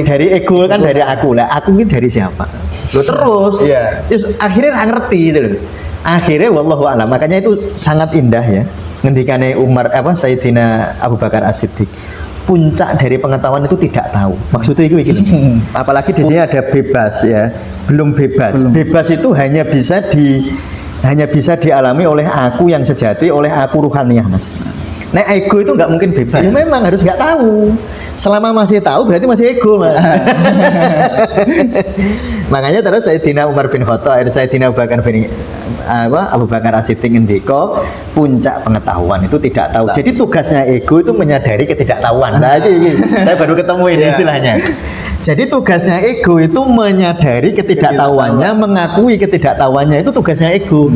Dari ego kan dari aku lah. Aku ini dari siapa? Lo terus. Iya. Terus akhirnya nggak ngerti gitu loh. Akhirnya wallahu a'lam. Makanya itu sangat indah ya. Ngendikane Sayyidina Abu Bakar As-Siddiq. Puncak dari pengetahuan itu tidak tahu. Maksudnya itu gini. Apalagi di sini ada bebas ya. Belum bebas. Bebas itu hanya bisa dialami oleh aku yang sejati, oleh aku ruhaniyah, Mas. Nah, ego itu nggak mungkin bebas. Ya, memang harus nggak tahu. Selama masih tahu berarti masih ego, Mas. Makanya terus Sayyidina Umar bin Khattab, Sayyidina Abu Bakar As-Siddiq ngendika, puncak pengetahuan itu tidak tahu. Jadi tugasnya ego itu menyadari ketidaktahuan. Nah, ini saya baru ketemu ini istilahnya. Jadi tugasnya ego itu menyadari ketidaktahuannya, mengakui ketidaktahuannya, itu tugasnya ego.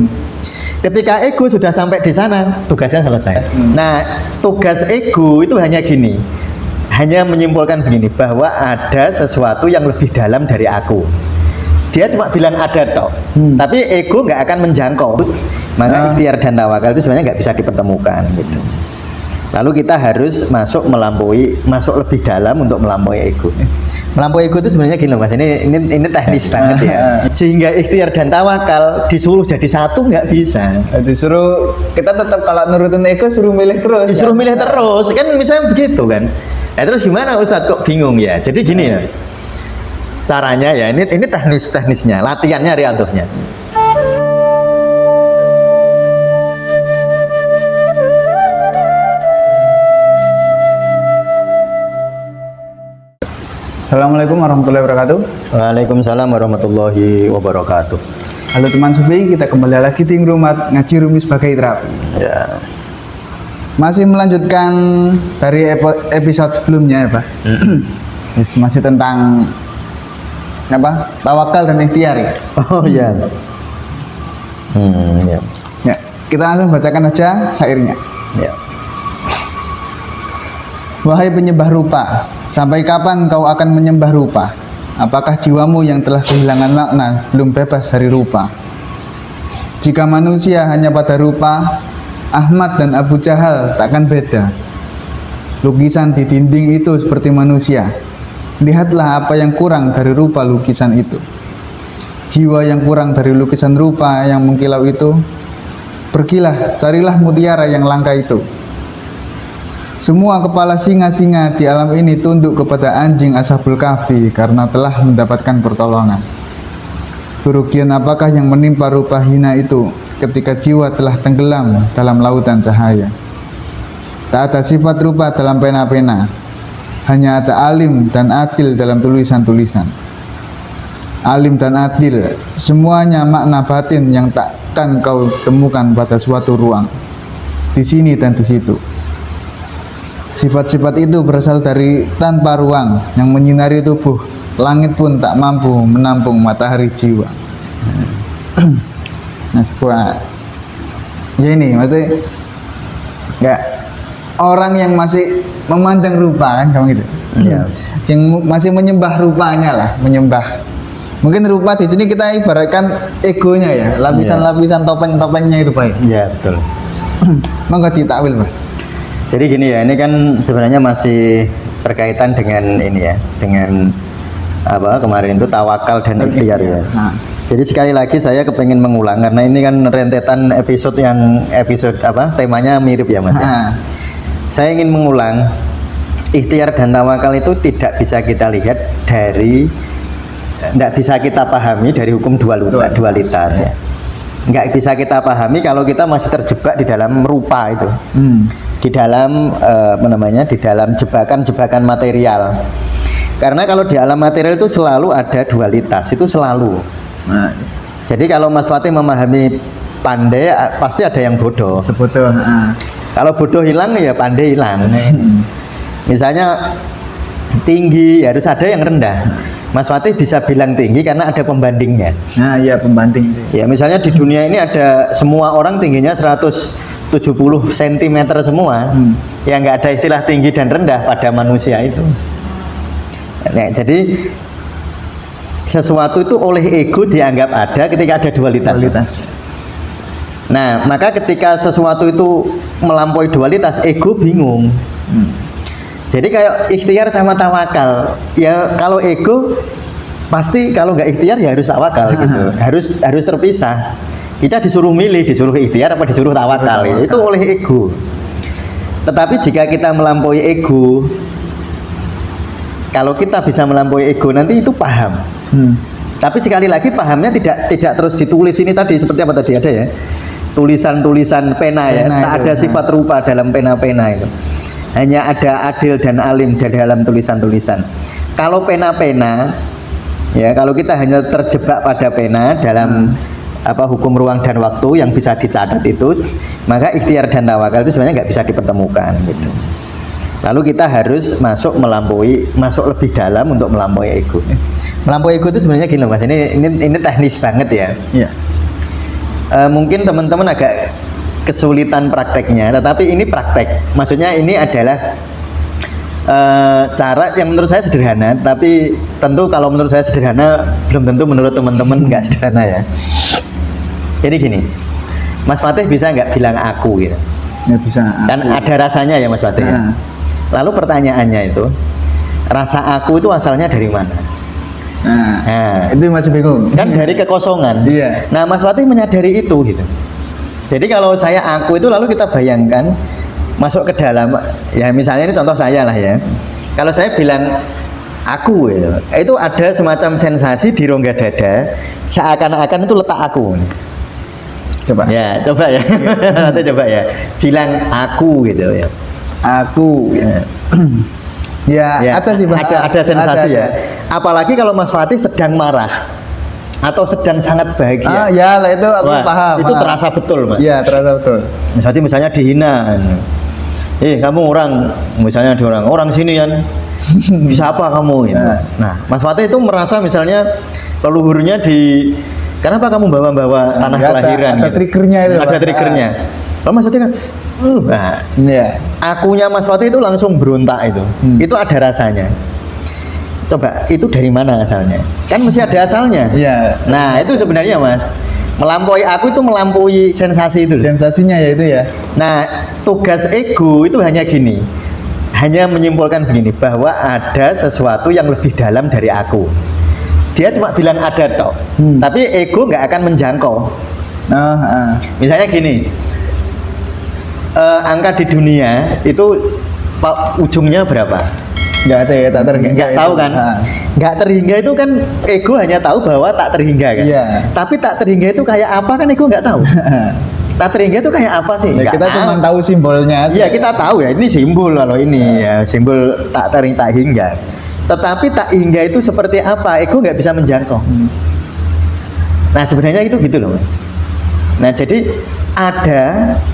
Ketika ego sudah sampai di sana, tugasnya selesai. Nah, tugas ego itu hanya gini. Hanya menyimpulkan begini, bahwa ada sesuatu yang lebih dalam dari aku. Dia cuma bilang ada toh, tapi ego nggak akan menjangkau. Maka ikhtiar dan tawakal itu sebenarnya nggak bisa dipertemukan gitu. Lalu kita harus masuk lebih dalam untuk melampaui ego. Melampaui ego itu sebenarnya gini loh, Mas. Ini teknis banget ya. Sehingga ikhtiar dan tawakal disuruh jadi satu nggak bisa. Disuruh kita tetap kalau nurutin ego suruh milih terus. Disuruh milih terus kan misalnya begitu kan. Nah, terus gimana Ustadz kok bingung ya? Jadi gini ya. Caranya ya, ini teknisnya, latihannya, riyadhahnya. Assalamualaikum warahmatullahi wabarakatuh. Waalaikumsalam warahmatullahi wabarakatuh. Halo teman Subi, kita kembali lagi di rumah ngaji Rumi sebagai terapi. Ya. Masih melanjutkan dari episode sebelumnya ya Pak. Masih tentang apa? Tawakal dan ikhtiar ya. Oh iya. Ya. Ya, kita langsung bacakan aja syairnya. Ya. Wahai penyembah rupa, sampai kapan kau akan menyembah rupa? Apakah jiwamu yang telah kehilangan makna belum bebas dari rupa? Jika manusia hanya pada rupa, Ahmad dan Abu Jahal takkan beda. Lukisan di dinding itu seperti manusia. Lihatlah apa yang kurang dari rupa lukisan itu. Jiwa yang kurang dari lukisan rupa yang mengkilau itu. Pergilah, carilah mutiara yang langka itu. Semua kepala singa-singa di alam ini tunduk kepada anjing Ashabul Kahfi karena telah mendapatkan pertolongan. Kerugian apakah yang menimpa rupa hina itu ketika jiwa telah tenggelam dalam lautan cahaya? Tak ada sifat rupa dalam pena-pena, hanya ada alim dan adil dalam tulisan-tulisan. Alim dan adil, semuanya makna batin yang takkan kau temukan pada suatu ruang, di sini dan di situ. Sifat-sifat itu berasal dari tanpa ruang yang menyinari tubuh. Langit pun tak mampu menampung matahari jiwa. Nah, sebuah ya ini maksudnya ya, orang yang masih memandang rupa kan kamu gitu. Ya, yang masih menyembah rupanya lah, menyembah. Mungkin rupa di sini kita ibaratkan egonya ya, lapisan-lapisan topeng-topengnya itu Pak. Ya, betul. Monggo ditakwil Pak. Jadi gini ya, ini kan sebenarnya masih berkaitan dengan ini ya, dengan apa kemarin itu tawakal dan ikhtiar ya. Jadi sekali lagi saya kepengen mengulang karena ini kan rentetan episode temanya mirip ya Mas ya. Saya ingin mengulang, ikhtiar dan tawakal itu tidak bisa kita lihat tidak bisa kita pahami dari hukum dualitas ya. Nggak bisa kita pahami kalau kita masih terjebak di dalam rupa itu. Di dalam di dalam jebakan-jebakan material. Karena kalau di alam material itu selalu ada dualitas, itu selalu. Jadi kalau Mas Fatih memahami pandai, pasti ada yang bodoh. Bodoh. Kalau bodoh hilang ya pandai hilang. Misalnya tinggi harus ada yang rendah. Mas Fatih bisa bilang tinggi karena ada pembandingnya. Nah, iya pembanding. Ya, misalnya di dunia ini ada semua orang tingginya 170 cm semua. Ya nggak ada istilah tinggi dan rendah pada manusia itu. Nah, jadi sesuatu itu oleh ego dianggap ada ketika ada dualitas. Nah, maka ketika sesuatu itu melampaui dualitas, ego bingung. Jadi kayak ikhtiar sama tawakal. Ya kalau ego pasti kalau nggak ikhtiar ya harus tawakal gitu. Harus terpisah. Kita disuruh milih, disuruh ikhtiar apa disuruh tawakal. Itu oleh ego. Tetapi jika kita melampaui ego, kalau kita bisa melampaui ego nanti itu paham. Tapi sekali lagi pahamnya tidak terus ditulis ini tadi seperti apa tadi ada ya. Tulisan-tulisan pena ya, tak ada sifat rupa dalam pena-pena itu. Hanya ada adil dan alim di dalam tulisan-tulisan. Kalau pena-pena, ya kalau kita hanya terjebak pada pena dalam hukum ruang dan waktu yang bisa dicatat itu, maka ikhtiar dan tawakal itu sebenarnya nggak bisa dipertemukan gitu. Lalu kita harus masuk lebih dalam untuk melampaui ego. Melampaui ego itu sebenarnya gini loh Mas, ini teknis banget ya. Iya. Mungkin teman-teman agak kesulitan prakteknya, tetapi ini praktek. Maksudnya ini adalah cara yang menurut saya sederhana, tapi tentu kalau menurut saya sederhana belum tentu menurut teman-teman nggak sederhana ya. Jadi gini, Mas Fatih bisa nggak bilang aku gitu? Ya bisa. Kan ada rasanya ya Mas Fatih. Ya? Lalu pertanyaannya itu, rasa aku itu asalnya dari mana? Nah, itu masih bingung. Kan dari kekosongan. Iya. Nah, Mas Fatih menyadari itu gitu. Jadi kalau saya aku itu lalu kita bayangkan masuk ke dalam, ya misalnya ini contoh saya lah ya. Kalau saya bilang aku itu ada semacam sensasi di rongga dada, seakan-akan itu letak aku. Coba. Ya, coba ya. Nanti coba ya. Bilang aku gitu ya. Aku. Ya, ada sih Pak. Ada sensasi ya. Apalagi kalau Mas Fatih sedang marah atau sedang sangat bahagia. Ya lah itu aku paham. Itu terasa betul, Mas. Iya, terasa betul. Misalnya dihina. Kamu orang, misalnya ada orang sini kan. Bisa apa kamu gitu. Nah, Mas Fatih itu merasa misalnya leluhurnya kenapa kamu bawa-bawa tanah kelahiran? Ada gitu. triggernya itu. Ada triggernya. Lalu Mas Fatih kan akunya Mas Fatih itu langsung berontak itu. Itu ada rasanya. Coba itu dari mana asalnya? Kan mesti ada asalnya. Iya. Nah, itu sebenarnya Mas, melampaui aku itu melampaui sensasi itu. Sensasinya ya itu ya. Nah, tugas ego itu hanya gini. Hanya menyimpulkan begini bahwa ada sesuatu yang lebih dalam dari aku. Dia cuma bilang ada toh. Tapi ego nggak akan menjangkau. Misalnya gini. Angka di dunia itu ujungnya berapa? Nggak ada ya, tak terhingga. Nggak tahu kan? Nggak terhingga itu kan ego hanya tahu bahwa tak terhingga kan? Iya. Tapi tak terhingga itu kayak apa kan ego nggak tahu. Tak terhingga itu kayak apa sih? Ya, kita cuma tahu simbolnya aja. Iya, kita tahu ya ini simbol kalau ini ya simbol tak hingga. Tetapi tak hingga itu seperti apa? Ego nggak bisa menjangkau. Nah sebenarnya itu gitu loh Mas. Nah jadi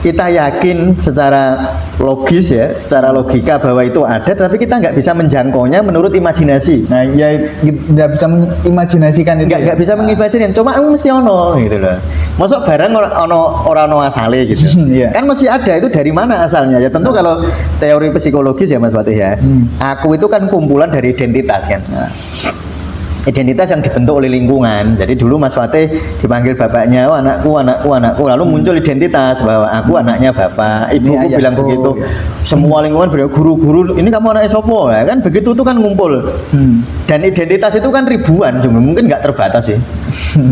kita yakin secara logis ya, secara logika bahwa itu ada, tapi kita nggak bisa menjangkaunya menurut imajinasi. Nah, ya nggak bisa mengimajinasikan itu. Nggak bisa mengimajinasikan. Cuma mesti ono gitu loh. Masuk barang orang asale gitu. Kan mesti ada itu dari mana asalnya? Ya tentu kalau teori psikologis ya Mas Fatih ya. Aku itu kan kumpulan dari identitas kan. Identitas yang dibentuk oleh lingkungan. Jadi dulu Mas Fatih dipanggil bapaknya, anakku. Lalu muncul identitas bahwa aku anaknya bapak, ibuku bilang begitu. Semua lingkungan bilang guru-guru, ini kamu anaknya sopo ya kan begitu itu kan ngumpul. Dan identitas itu kan ribuan, cuma mungkin nggak terbatas sih.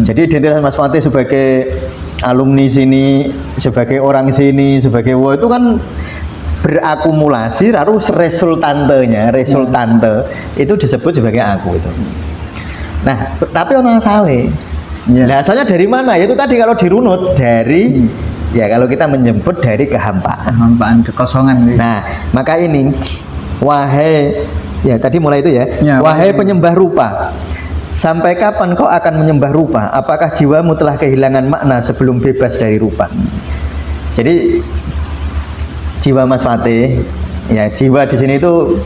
Jadi identitas Mas Fatih sebagai alumni sini, sebagai orang sini, sebagai itu kan berakumulasi, lalu resultante itu disebut sebagai aku itu. Nah, tapi ono asale. Nah, asalnya dari mana? Itu tadi kalau dirunut dari ya kalau kita menyebut dari kehampaan, kekosongan gitu. Nah, maka ini wahai ya tadi mulai itu ya. Wahai penyembah rupa, sampai kapan kau akan menyembah rupa? Apakah jiwamu telah kehilangan makna sebelum bebas dari rupa? Jadi jiwa Mas Fatih, ya jiwa di sini itu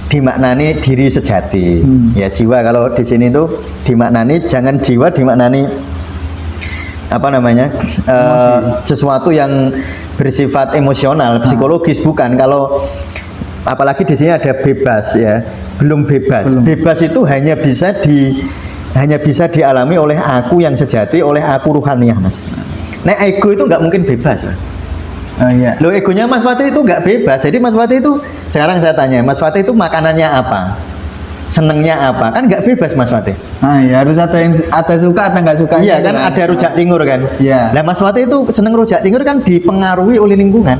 dimaknani diri sejati. Ya jiwa kalau di sini itu dimaknani, jangan jiwa dimaknani sesuatu yang bersifat emosional, psikologis, bukan. Kalau apalagi di sini ada bebas ya, belum bebas. Bebas itu hanya bisa dialami oleh aku yang sejati, oleh aku ruhaniyah Mas. Nah ego itu nggak mungkin bebas. Oh iya. Loh, egonya Mas Fatih itu nggak bebas. Jadi Mas Fatih itu, sekarang saya tanya, Mas Fatih itu makanannya apa? Senengnya apa? Kan nggak bebas Mas Fatih. Nah, ya harus ada suka atau nggak suka. Iya kan, ada rujak cingur kan. Iya. Nah Mas Fatih itu seneng rujak cingur kan dipengaruhi oleh lingkungan.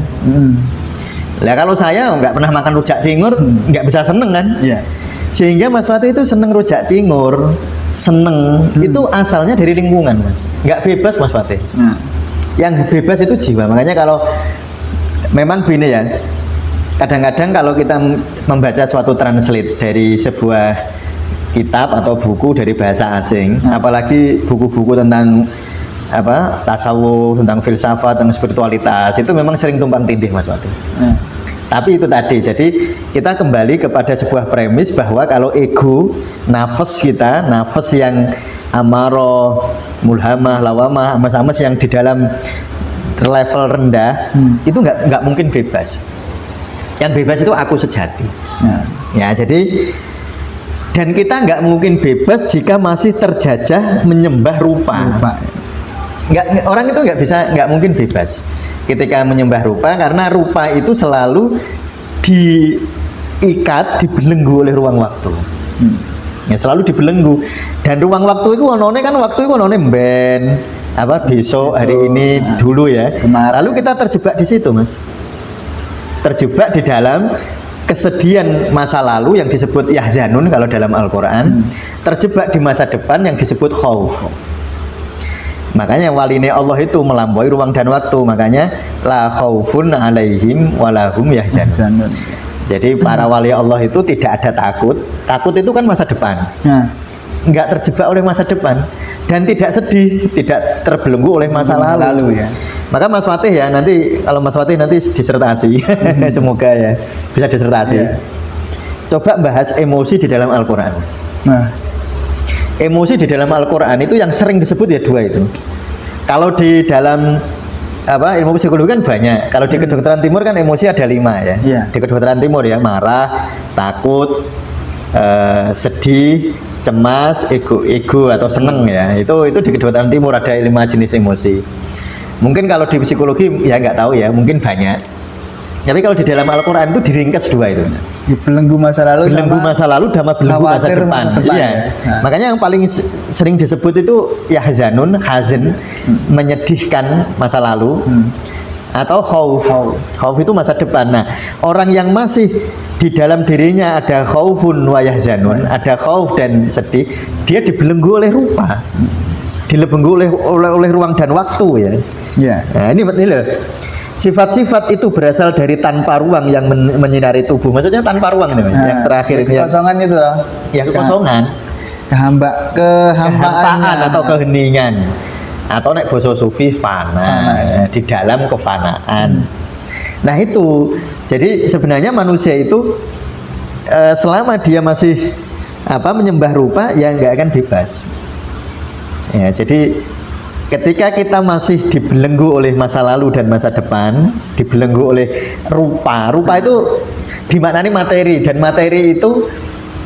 Lah kalau saya nggak pernah makan rujak cingur, nggak bisa seneng kan. Iya. Sehingga Mas Fatih itu seneng rujak cingur, seneng itu asalnya dari lingkungan Mas. Nggak bebas Mas Fatih. Nah. Yang bebas itu jiwa. Makanya kalau memang gini ya, kadang-kadang kalau kita membaca suatu translate dari sebuah kitab atau buku dari bahasa asing, apalagi buku-buku tentang apa tasawuf, tentang filsafat, tentang spiritualitas, itu memang sering tumpang tindih Mas Fatih. Tapi itu tadi, jadi kita kembali kepada sebuah premis bahwa kalau ego, nafas kita, nafas yang amaro, mulhamah, lawamah, amas-amas yang di dalam level rendah, itu nggak mungkin bebas. Yang bebas itu aku sejati. Ya, jadi dan kita nggak mungkin bebas jika masih terjajah menyembah rupa. Orang itu nggak mungkin bebas ketika menyembah rupa, karena rupa itu selalu diikat, dibelenggu oleh ruang waktu. Ya, selalu dibelenggu, dan ruang waktu itu onone kan, waktu itu onone ben apa besok, hari ini, dulu ya. Lalu kita terjebak di situ Mas, terjebak di dalam kesedihan masa lalu yang disebut yahzanun kalau dalam Al-Quran, terjebak di masa depan yang disebut khauf. Makanya waline Allah itu melampaui ruang dan waktu, makanya la khaufun alaihim walahum yahzanun. Jadi para wali Allah itu tidak ada takut. Takut itu kan masa depan. Nggak terjebak oleh masa depan dan tidak sedih, tidak terbelenggu oleh masa lalu ya. Maka Mas Fatih ya, nanti kalau Mas Fatih nanti disertasi, semoga ya bisa disertasi. Coba bahas emosi di dalam Al-Quran. Emosi di dalam Al-Quran itu yang sering disebut ya dua itu. Kalau di dalam apa ilmu psikologi kan banyak. Kalau di kedokteran timur kan emosi ada 5 ya. Di kedokteran timur ya, marah, takut, sedih, cemas, ego atau seneng ya. Itu di kedokteran timur ada 5 jenis emosi. Mungkin kalau di psikologi ya nggak tahu ya, mungkin banyak. Tapi kalau di dalam Al-Quran itu diringkas 2 itu. Belenggu masa lalu, sama belenggu masa depan. Iya. Makanya yang paling sering disebut itu yahzanun, hazan, menyedihkan masa lalu, atau khauf. Khauf itu masa depan. Nah, orang yang masih di dalam dirinya ada khaufun wa yahzanun, ada khauf dan sedih, dia dibelenggu oleh rupa, dibelenggu oleh ruang dan waktu ya. Nah, ini loh. Sifat-sifat itu berasal dari tanpa ruang yang menyinari tubuh. Maksudnya tanpa ruang nih, yang terakhir kekosongan itu loh. Ya kekosongan, kehampaan atau keheningan, atau nek basa sufi fana, di dalam kefanaan. Nah itu, jadi sebenarnya manusia itu selama dia masih menyembah rupa ya nggak akan bebas. Ya, jadi ketika kita masih dibelenggu oleh masa lalu dan masa depan, dibelenggu oleh rupa itu dimaknani materi, dan materi itu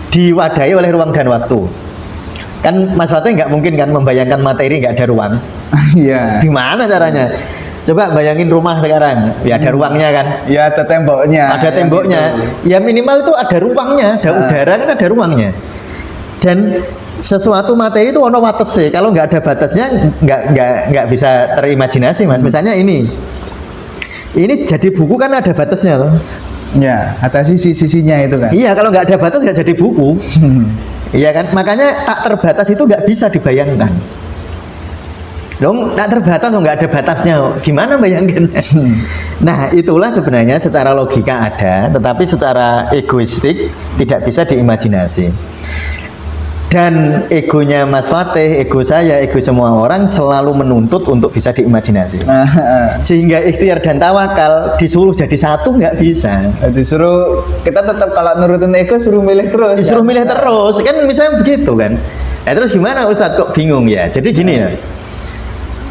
diwadahi oleh ruang dan waktu. Kan Mas Fatih nggak mungkin kan membayangkan materi nggak ada ruang. Iya. Gimana caranya? Coba bayangin rumah sekarang, ya ada ruangnya kan? Ya ada temboknya. Ada temboknya. Gitu. Ya minimal itu ada ruangnya, ada udara kan, ada ruangnya. Dan sesuatu materi itu ono batasnya. Kalau nggak ada batasnya nggak bisa terimajinasi Mas. Misalnya ini jadi buku kan ada batasnya loh. Ya, ada sisi-sisinya itu kan. Iya, kalau nggak ada batas nggak jadi buku. Iya kan, makanya tak terbatas itu nggak bisa dibayangkan. Dong, tak terbatas nggak ada batasnya, gimana bayangin? Nah, itulah sebenarnya secara logika ada, tetapi secara egoistik tidak bisa diimajinasi. Dan egonya Mas Fatih, ego saya, ego semua orang selalu menuntut untuk bisa diimajinasi. Sehingga ikhtiar dan tawakal disuruh jadi satu nggak bisa. Disuruh, kita tetap kalau nurutin ego suruh milih terus. Disuruh milih terus, kan misalnya begitu kan. Nah terus gimana Ustadz, kok bingung ya? Jadi gini ya,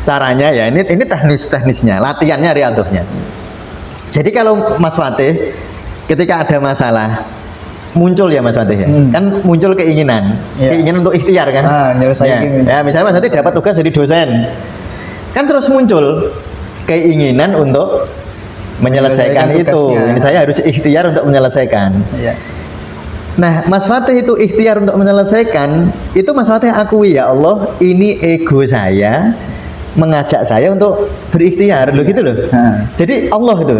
caranya ya, ini teknisnya, latihannya, riadohnya. Jadi kalau Mas Fatih ketika ada masalah, muncul ya Mas Fatih ya, kan muncul keinginan untuk ikhtiar kan, ya misalnya Mas Fatih dapat tugas jadi dosen, kan terus muncul keinginan untuk menyelesaikan itu. tugasnya. Ini saya harus ikhtiar untuk menyelesaikan. Iya. Nah, Mas Fatih itu ikhtiar untuk menyelesaikan, itu Mas Fatih akui, ya Allah, ini ego saya mengajak saya untuk berikhtiar, loh gitu loh. Jadi Allah itu,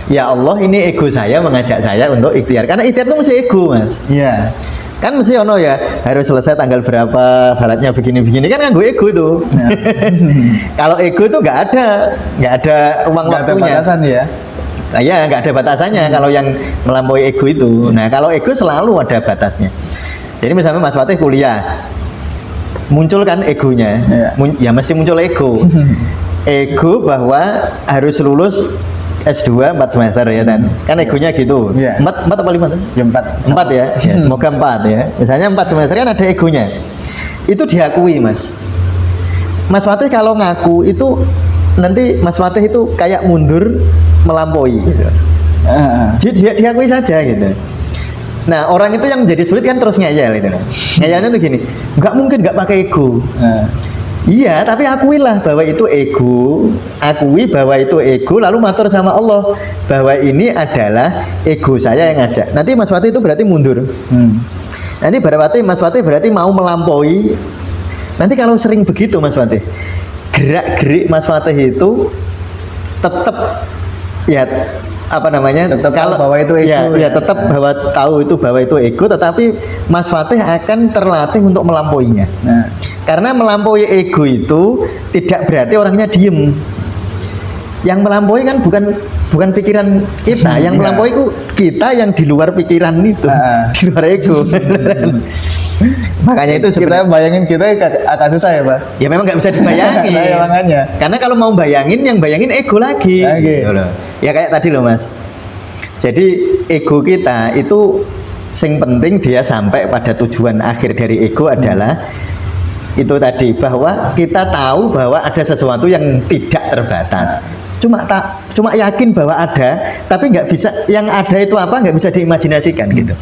ya Allah, ini ego saya mengajak saya untuk ikhtiar. Karena ikhtiar itu mesti ego, Mas. Iya. Kan mesti ono ya, harus selesai tanggal berapa, syaratnya begini-begini, kan nganggo ego tuh. Ya. Kalau ego tuh nggak ada ruang Nggak ada waktunya. batasan ya. Nah, ya nggak ada batasannya kalau yang melampaui ego itu. Nah, kalau ego selalu ada batasnya. Jadi misalnya Mas Fatih kuliah, muncul kan egonya, ya mesti muncul ego. Ego bahwa harus lulus S2 4 semester ya kan egonya gitu. 4 apa 5 tuh? Ya 4. 4 ya. Ya, semoga 4 ya. Misalnya 4 semester kan ada egonya. Itu diakui, Mas. Mas Fatih kalau ngaku itu nanti Mas Fatih itu kayak mundur melampaui gitu. Jadi diakui saja gitu. Nah, orang itu yang menjadi sulit kan terus ngeyel itu. Ngeyelnya tuh gini, nggak mungkin nggak pakai ego. Iya, tapi akuilah bahwa itu ego, akui bahwa itu ego, lalu matur sama Allah bahwa ini adalah ego saya yang ngajak. Nanti Mas Fatih itu berarti mundur. Nanti berarti Mas Fatih berarti mau melampaui. Nanti kalau sering begitu Mas Fatih, gerak-gerik Mas Fatih itu tetap ya apa namanya? Tetap kalau bahwa itu ego. Ya tetap bahwa tahu itu bahwa itu ego, tetapi Mas Fatih akan terlatih untuk melampauinya. Karena melampaui ego itu tidak berarti orangnya diem. Yang melampaui kan bukan pikiran kita, yang melampaui itu kita yang di luar pikiran itu, di luar ego. Makanya itu kita bayangin kita agak susah ya, Pak. Ya memang nggak bisa dibayangin. Ya, makanya. Karena kalau mau bayangin, yang bayangin ego lagi. Gitu loh. Ya kayak tadi loh Mas. Jadi ego kita itu sing penting dia sampai pada tujuan akhir dari ego adalah itu tadi, bahwa kita tahu bahwa ada sesuatu yang tidak terbatas. Cuma yakin bahwa ada, tapi nggak bisa, yang ada itu apa nggak bisa diimajinasikan gitu.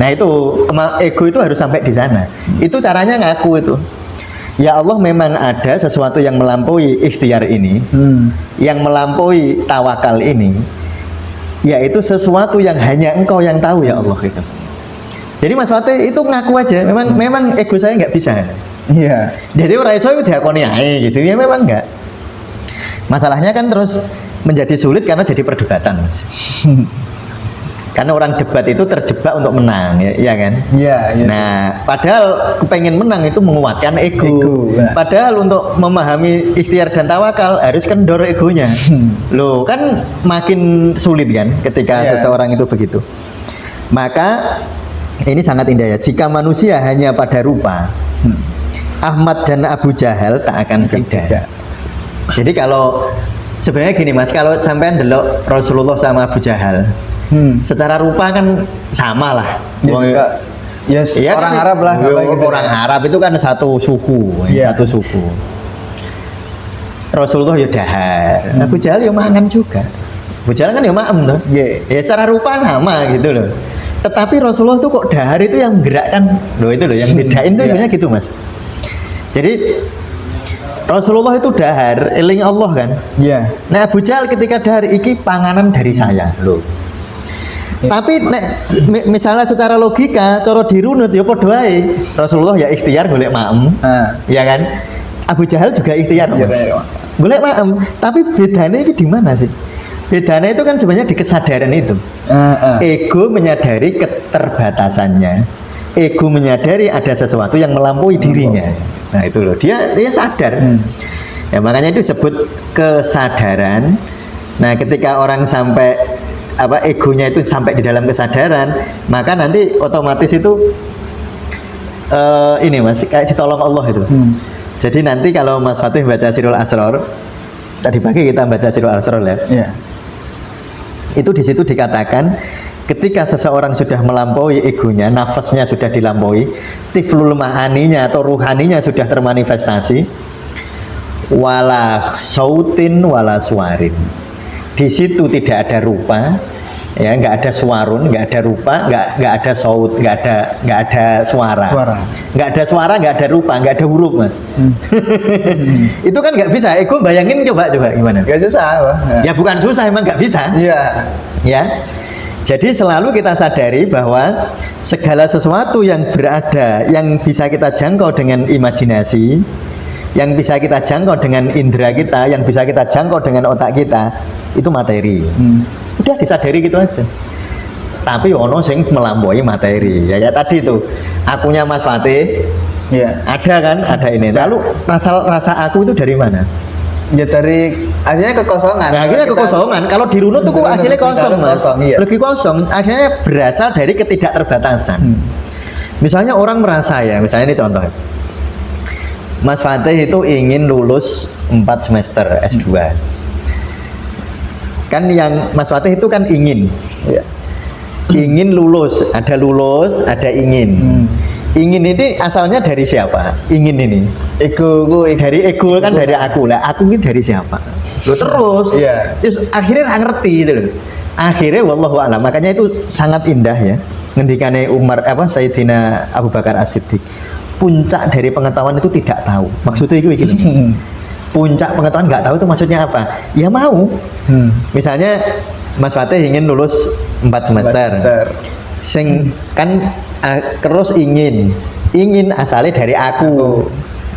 Nah itu ego itu harus sampai di sana. Itu caranya ngaku itu. Ya Allah, memang ada sesuatu yang melampaui ikhtiar ini, yang melampaui tawakal ini, yaitu sesuatu yang hanya Engkau yang tahu ya Allah gitu. Jadi Mas Fatih itu ngaku aja, memang ego saya nggak bisa. Iya. Jadi orang iso diakoni ae gitu ya, memang nggak. Masalahnya kan terus menjadi sulit karena jadi perdebatan, Mas. Karena orang debat itu terjebak untuk menang, ya kan? Iya. Nah, padahal kepengen menang itu menguatkan ego. Padahal untuk memahami ikhtiar dan tawakal harus kendor egonya. Loh, kan makin sulit kan ketika seseorang itu begitu. Maka ini sangat indah ya. Jika manusia hanya pada rupa, Ahmad dan Abu Jahal tak akan beda. Jadi kalau sebenarnya gini Mas, kalau sampean delok Rasulullah sama Abu Jahal, secara rupa kan sama lah. Ya, orang kan, Arab lah. Orang Arab itu kan satu suku, satu suku. Rasulullah ya dahar, Abu Jahal ya mangan juga. Abu Jahal kan ya maem tuh. Ya secara rupa sama gitu loh. Tetapi Rasulullah tuh kok dahar itu yang menggerakkan, loh itu loh yang bedain tuh biasanya gitu Mas. Jadi Rasulullah itu dahar, eling Allah kan. Iya. Nah Abu Jahal ketika dahar iki panganan dari saya loh. Tapi misalnya secara logika, cara dirunut ya padha wae. Rasulullah ya ikhtiar golek maem. Ya kan? Abu Jahal juga ikhtiar Mas. Golek maem, tapi bedanya itu di mana sih? Bedanya itu kan sebenarnya di kesadaran itu. Ego menyadari keterbatasannya. Ego menyadari ada sesuatu yang melampaui dirinya. Nah itu loh, dia sadar. Ya makanya itu disebut kesadaran. Nah ketika orang sampai egonya itu sampai di dalam kesadaran, maka nanti otomatis itu ini Mas, kayak ditolong Allah itu. Jadi nanti kalau Mas Fatih baca Sirul Asror, tadi pagi kita baca Sirul Asror ya. Itu di situ dikatakan ketika seseorang sudah melampaui egonya, nafasnya sudah dilampaui, tiflul ma'aninya atau ruhaninya sudah termanifestasi, wala sautin wala suarin. Di situ tidak ada rupa, Ya, nggak ada suarun, nggak ada rupa, nggak ada saut, nggak ada suara. Nggak ada suara, nggak ada rupa, nggak ada huruf, Mas. Itu kan nggak bisa. Ego bayangin coba gimana? Gak susah, Pak. Ya bukan susah, emang nggak bisa. Iya. Ya. Jadi selalu kita sadari bahwa segala sesuatu yang berada, yang bisa kita jangkau dengan imajinasi, yang bisa kita jangkau dengan indera kita, yang bisa kita jangkau dengan otak kita, itu materi. Udah disadari gitu aja. Tapi ono sing melampaui materi. Ya kayak tadi tuh, akunya Mas Fatih. Iya. Ada kan? Ada ini. Lalu rasa aku itu dari mana? Ya dari akhirnya kekosongan. Nah, akhirnya kekosongan. Kalau dirunut tuh akhirnya kosong, Mas. Iya. Lagi kosong. Akhirnya berasal dari ketidakterbatasan. Misalnya orang merasa ya, misalnya ini contoh. Mas Fatih itu ingin lulus 4 semester S2. Kan yang Mas Fatih itu kan ingin. Iya. Ingin lulus, ada ingin. Ingin ini asalnya dari siapa? Ingin ini. Ego Dari ego kan dari aku lah. Aku ini dari siapa? Lo terus. Iya. Terus akhirnya nggak ngerti gitu loh. Akhirnya wallahu a'lam. Makanya itu sangat indah ya. Ngendikane Sayyidina Abu Bakar As-Siddiq. Puncak dari pengetahuan itu tidak tahu. Maksudnya itu gitu. Puncak pengetahuan nggak tahu itu maksudnya apa? Ya mau. Misalnya Mas Fatih ingin lulus 4 semester. Sing kan terus ingin asalnya dari aku.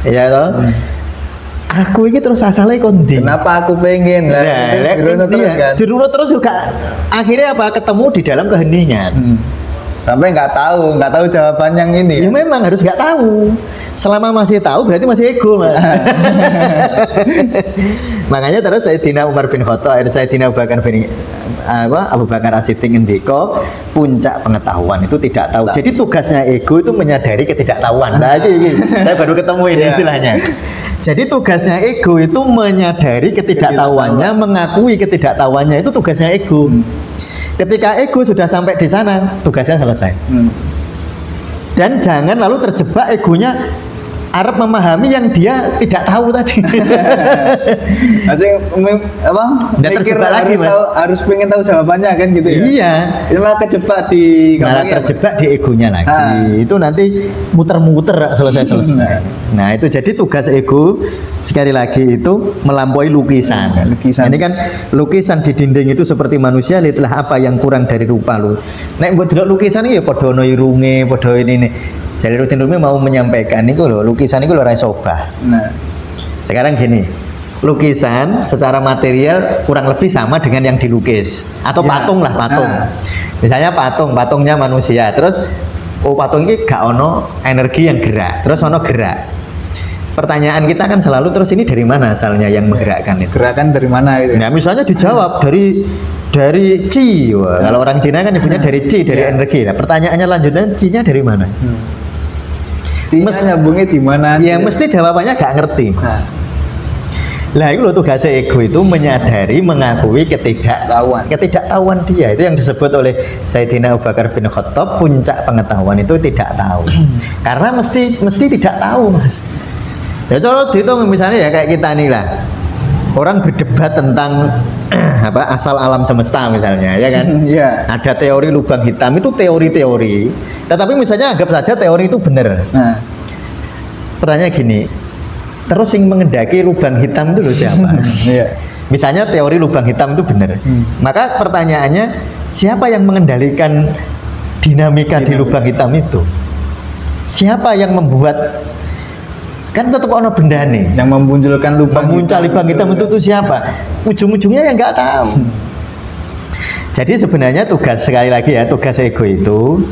Ya toh? Aku ini terus asalnya kondi. Kenapa aku pengen? Dirunut terus juga akhirnya apa? Ketemu di dalam keheningan. Sampai nggak tahu jawaban yang ini. Ya memang harus nggak tahu. Selama masih tahu berarti masih ego, Mas. Makanya terus Sayyidina Umar bin Khattab, Sayyidina Abu Bakar As-Siddiq ngendika, puncak pengetahuan itu tidak tahu. Jadi tugasnya ego itu menyadari ketidaktahuan. Nah, ini saya baru ketemu ini istilahnya. Jadi tugasnya ego itu menyadari ketidaktahuannya, mengakui ketidaktahuannya, itu tugasnya ego. Ketika ego sudah sampai di sana, tugasnya selesai. Dan jangan lalu terjebak egonya Arab memahami yang dia tidak tahu tadi. Mikir lagi, harus pengen tahu jawabannya kan gitu ya. Iya. Itu malah terjebak di egonya lagi. Itu nanti muter-muter selesai. Nah, itu jadi tugas ego sekali lagi itu melampaui lukisan. Ini kan lukisan di dinding itu seperti manusia, lihatlah apa yang kurang dari rupa lu. Nek buat lukisan ini ya padha ono irunge, padha ini. Jadi Rutin Rumi mau menyampaikan itu loh, lukisan itu loh raisobah. Nah, sekarang gini, lukisan secara material kurang lebih sama dengan yang dilukis atau patung lah, patung. Misalnya patungnya manusia, terus patung ini gak ono energi yang gerak, terus ono gerak. Pertanyaan kita kan selalu terus ini dari mana asalnya yang menggerakkan itu? Gerakan dari mana itu? Nah, misalnya dijawab dari Qi. Kalau orang Cina kan ibunya dari Qi, dari energi. Nah, pertanyaannya lanjutnya Qi-nya dari mana? Nyambungnya di mana? Ya mesti jawabannya gak ngerti. Lah itu loh tugasnya ego itu menyadari, mengakui ketidaktahuan dia. Itu yang disebut oleh Sayyidina Abu Bakar bin Khattab, puncak pengetahuan itu tidak tahu. Karena mesti tidak tahu, Mas. Ya kalau dihitung misalnya ya kayak kita nih lah. Orang berdebat tentang asal alam semesta misalnya, ya kan? Iya. Ada teori lubang hitam, itu teori-teori. Tetapi misalnya anggap saja teori itu benar. Pertanyaan gini, terus yang mengendaki lubang hitam itu loh siapa? Iya. Misalnya teori lubang hitam itu benar. Maka pertanyaannya, siapa yang mengendalikan dinamika di lubang hitam itu? Siapa yang membuat? Kan tetap ono benda nih yang memunculkan lubang hitam itu siapa? Ujung-ujungnya yang nggak tahu. Jadi sebenarnya tugas sekali lagi ya, tugas ego itu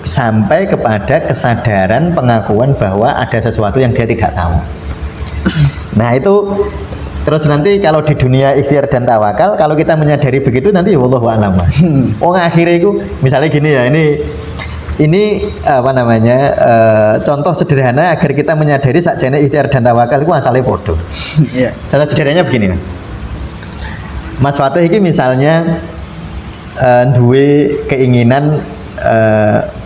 sampai kepada kesadaran pengakuan bahwa ada sesuatu yang dia tidak tahu. Nah itu terus nanti kalau di dunia ikhtiar dan tawakal, kalau kita menyadari begitu nanti ya wallahu a'lam. Akhirnya itu misalnya gini ya, ini contoh sederhana agar kita menyadari sakjane ikhtiar dan tawakal itu asalnya bodoh. Contoh sederhananya begini, Mas Fatih ini misalnya duwe keinginan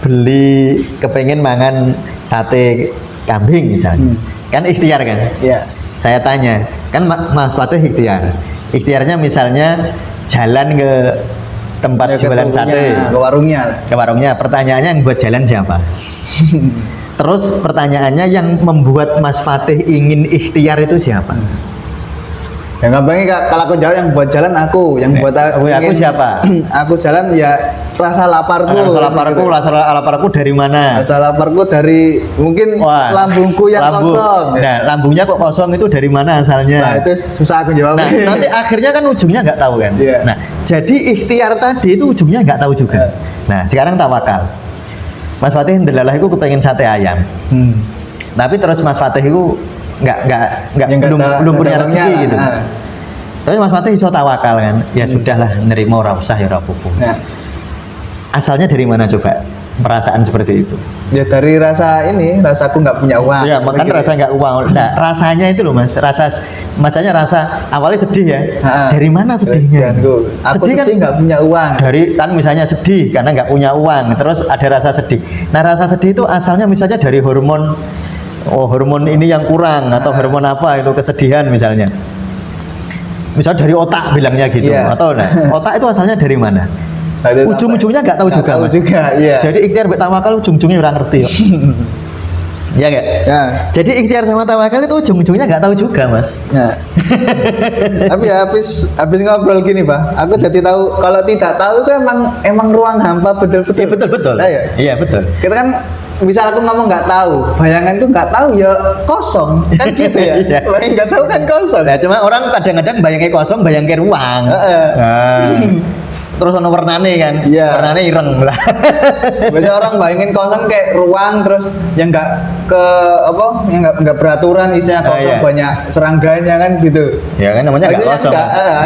beli kepengen mangan sate kambing misalnya, kan ikhtiar kan? Saya tanya, kan Mas Fatih ikhtiarnya misalnya jalan ke tempat Ya, ke jualan tokonya, sate, ke warungnya lah. ke warungnya. Pertanyaannya yang buat jalan siapa? Terus pertanyaannya yang membuat Mas Fatih ingin ikhtiar itu siapa? Ya gampangnya kalau aku jawab yang buat jalan aku, yang buat aku siapa? Aku jalan ya rasa laparku. Rasa laparku dari mana? Rasa laparku dari mungkin Wah, lambungku yang kosong. Nah, lambungnya kok kosong itu dari mana asalnya? Nah, itu susah aku jawab. Nah, nanti akhirnya kan ujungnya nggak tahu kan? Iya. Nah, jadi ikhtiar tadi itu ujungnya nggak tahu juga. Nah, sekarang tawakal. Mas Fatih ndelalah itu kepengen sate ayam. Tapi terus Mas Fatih itu belum punya rezeki gitu. Tapi Mas Fatih iso tawakal kan. Ya sudahlah, nerima ora usah ya ora apa-apa. Nah, Asalnya dari mana coba perasaan seperti itu? ya dari rasa aku nggak punya uang. Ya, makanya rasa nggak uang. Nah, rasanya itu loh Mas, masanya rasa awalnya sedih ya. Dari mana sedihnya? Aku sedih kan nggak punya uang. Dari kan misalnya sedih karena nggak punya uang, terus ada rasa sedih. Nah, rasa sedih itu asalnya misalnya dari hormon ini yang kurang atau hormon apa itu kesedihan misalnya. Misal dari otak bilangnya gitu, atau otak itu asalnya dari mana? Ujung-ujungnya nggak tahu juga, Mas. Iya. Jadi ikhtiar sama tawakal ujung-ujungnya orang ngerti kok. Iya nggak? Ya. Jadi ikhtiar sama tawakal itu ujung-ujungnya nggak tahu juga, Mas. Ya. Tapi ya habis ngobrol gini, Pak, aku jadi tahu kalau tidak tahu itu emang ruang hampa betul-betul. Iya betul. Ya. Iya betul. Kita kan misal aku ngomong nggak tahu, bayanganku nggak tahu ya kosong kan gitu ya. Iya. Bayang nggak tahu kan kosong. Nah, cuma orang kadang-kadang bayangnya kosong, bayangnya ruang. Terus ono warnane kan, warnane ireng lah. Biasanya orang bayangin kosong kayak ruang terus yang yang nggak beraturan isinya kosong banyak serangganya kan gitu. Ya kan namanya nggak kosong.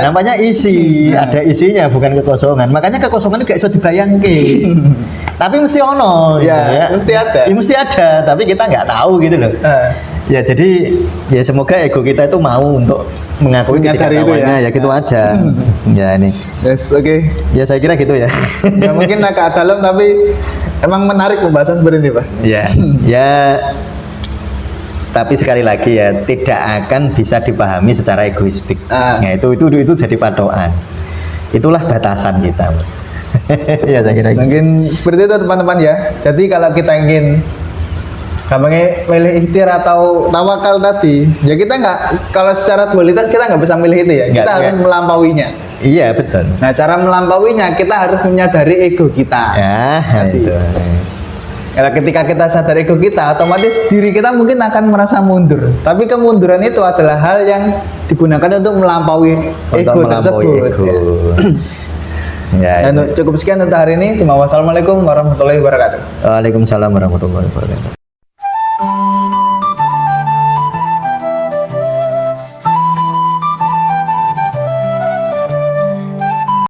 Namanya isi, ada isinya bukan kekosongan. Makanya kekosongan itu gak bisa dibayangke. Tapi mesti ono, ya, mesti ada. Ya, mesti ada, tapi kita nggak tahu gitu loh. Ya jadi ya semoga ego kita itu mau untuk mengakui ketidaktahuannya ya gitu aja. Ya ini. Yes, oke. Ya saya kira gitu ya. Ya mungkin agak dalam tapi emang menarik pembahasan seperti ini, Pak. Ya. Ya tapi sekali lagi ya tidak akan bisa dipahami secara egoistik. Nah, itu jadi patokan. Itulah batasan kita, Mas. Ya saya kira. Mungkin seperti itu teman-teman ya. Jadi kalau kita ingin gampangnya milih ikhtiar atau tawakal tadi, ya kita nggak, kalau secara dualitas kita nggak bisa milih itu ya. Kita harus melampauinya. Iya betul. Nah cara melampauinya kita harus menyadari ego kita. Ya itu. Karena ketika kita sadar ego kita, otomatis diri kita mungkin akan merasa mundur. Tapi kemunduran itu adalah hal yang digunakan untuk melampaui ego tersebut. Ya, cukup sekian untuk hari ini. Wassalamualaikum warahmatullahi wabarakatuh. Waalaikumsalam warahmatullahi wabarakatuh.